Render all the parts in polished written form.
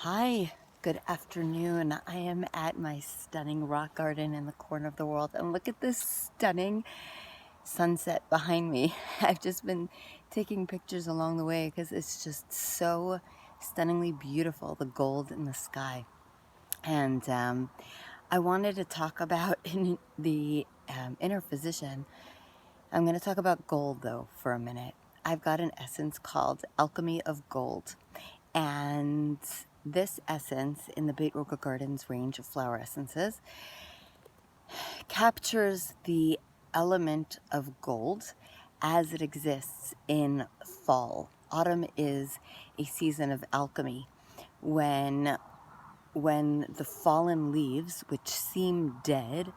Hi, good afternoon. I am at my stunning rock garden in the corner of the world, and look at this stunning sunset behind me. I've just been taking pictures along the way because it's just so stunningly beautiful, the gold in the sky. And I wanted to talk about in the inner physician. I'm going to talk about gold though for a minute. I've got an essence called Alchemy of Gold. And this essence in the Devorah Gardens range of flower essences captures the element of gold as it exists in fall. Autumn is a season of alchemy when the fallen leaves, which seem dead,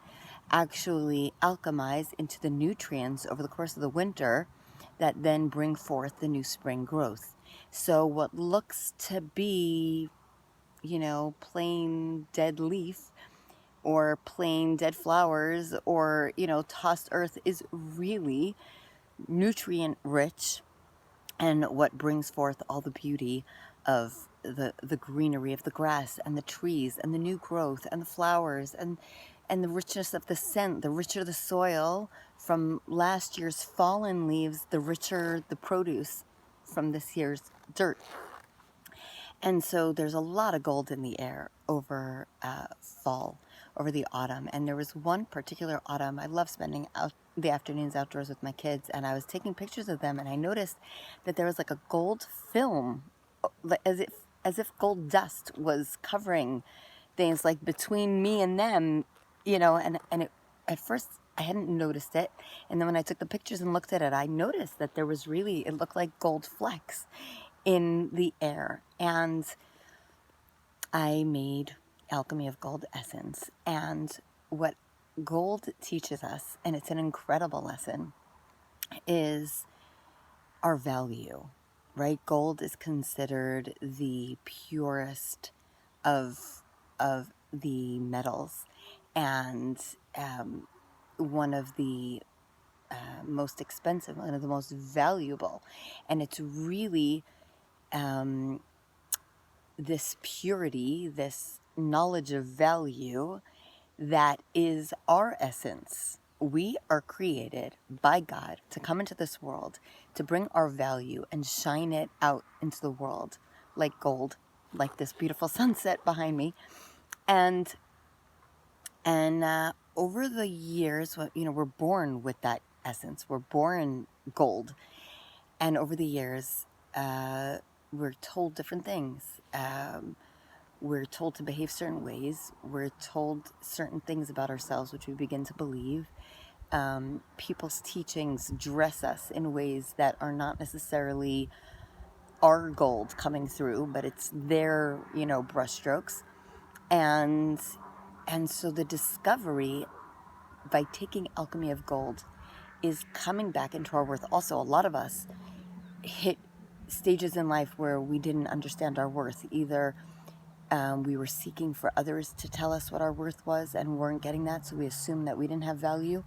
actually alchemize into the nutrients over the course of the winter that then bring forth the new spring growth. So what looks to be, plain dead leaf or plain dead flowers or, tossed earth is really nutrient rich and what brings forth all the beauty of the greenery of the grass and the trees and the new growth and the flowers and the richness of the scent, the richer the soil from last year's fallen leaves, the richer the produce from this year's dirt. And so there's a lot of gold in the air over fall, over the autumn. And there was one particular autumn, I love spending the afternoons outdoors with my kids, and I was taking pictures of them, and I noticed that there was like a gold film, as if gold dust was covering things like between me and them, and it, at first I hadn't noticed it, and then when I took the pictures and looked at it, I noticed that there was really, it looked like gold flecks in the air. And I made Alchemy of Gold Essence. And what gold teaches us, and it's an incredible lesson, is our value, right? Gold is considered the purest of the metals, and one of the most expensive, one of the most valuable. And it's really this purity, this knowledge of value that is our essence. We are created by God to come into this world, to bring our value and shine it out into the world like gold, like this beautiful sunset behind me. And over the years, we're born with that essence. We're born gold. And over the years, we're told different things. We're told to behave certain ways. We're told certain things about ourselves, which we begin to believe. People's teachings dress us in ways that are not necessarily our gold coming through, but it's their, brushstrokes. And so the discovery by taking Alchemy of Gold is coming back into our worth. Also, a lot of us hit stages in life where we didn't understand our worth. Either we were seeking for others to tell us what our worth was and weren't getting that, so we assumed that we didn't have value,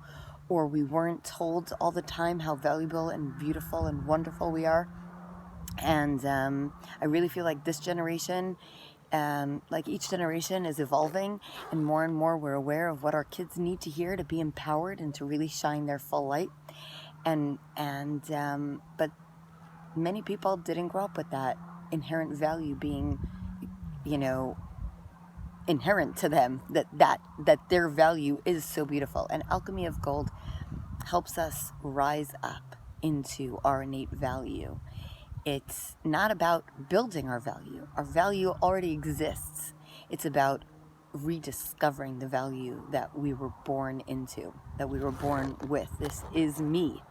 or we weren't told all the time how valuable and beautiful and wonderful we are. And I really feel like this generation, like each generation is evolving, and more we're aware of what our kids need to hear to be empowered and to really shine their full light. But many people didn't grow up with that inherent value being, inherent to them, that their value is so beautiful. And Alchemy of Gold helps us rise up into our innate value. It's not about building our value. Our value already exists. It's about rediscovering the value that we were born into, that we were born with. This is me.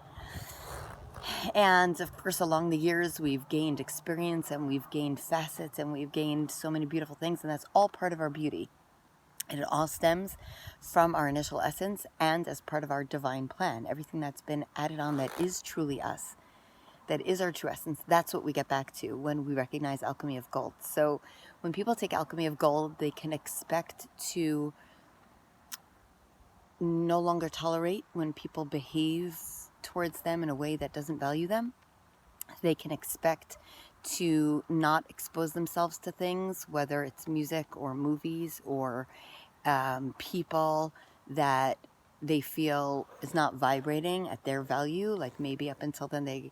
And of course, along the years, we've gained experience and we've gained facets and we've gained so many beautiful things, and that's all part of our beauty. And it all stems from our initial essence and as part of our divine plan. Everything that's been added on that is truly us, that is our true essence, that's what we get back to when we recognize Alchemy of Gold. So when people take Alchemy of Gold, they can expect to no longer tolerate when people behave towards them in a way that doesn't value them. They can expect to not expose themselves to things, whether it's music or movies or people that they feel is not vibrating at their value. Like maybe up until then they,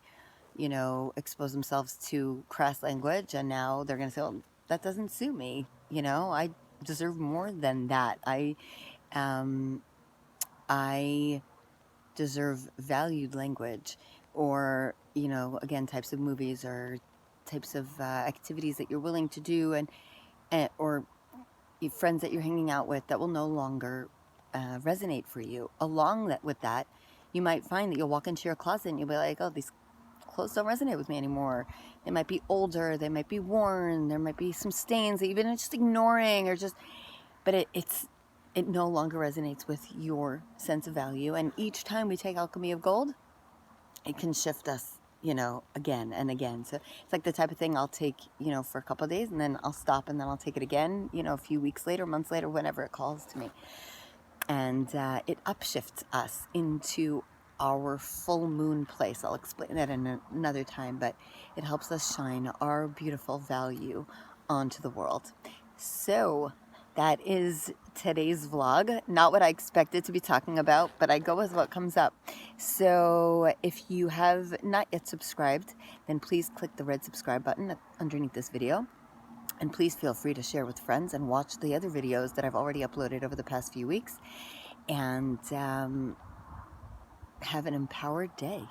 expose themselves to crass language, and now they're going to say, oh, that doesn't suit me. I deserve more than that. I deserve valued language, or, again, types of movies or types of activities that you're willing to do, or friends that you're hanging out with that will no longer resonate for you. Along with that, you might find that you'll walk into your closet and you'll be like, oh, these clothes don't resonate with me anymore. They might be older, they might be worn, there might be some stains that you've been just ignoring, but it no longer resonates with your sense of value. And each time we take Alchemy of Gold, it can shift us, again and again. So it's like the type of thing I'll take, for a couple of days, and then I'll stop, and then I'll take it again, a few weeks later, months later, whenever it calls to me. And it upshifts us into our full moon place. I'll explain that in another time, but it helps us shine our beautiful value onto the world. So that is today's vlog. Not what I expected to be talking about, but I go with what comes up. So if you have not yet subscribed, then please click the red subscribe button underneath this video. And please feel free to share with friends and watch the other videos that I've already uploaded over the past few weeks. And have an empowered day.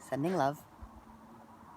Sending love.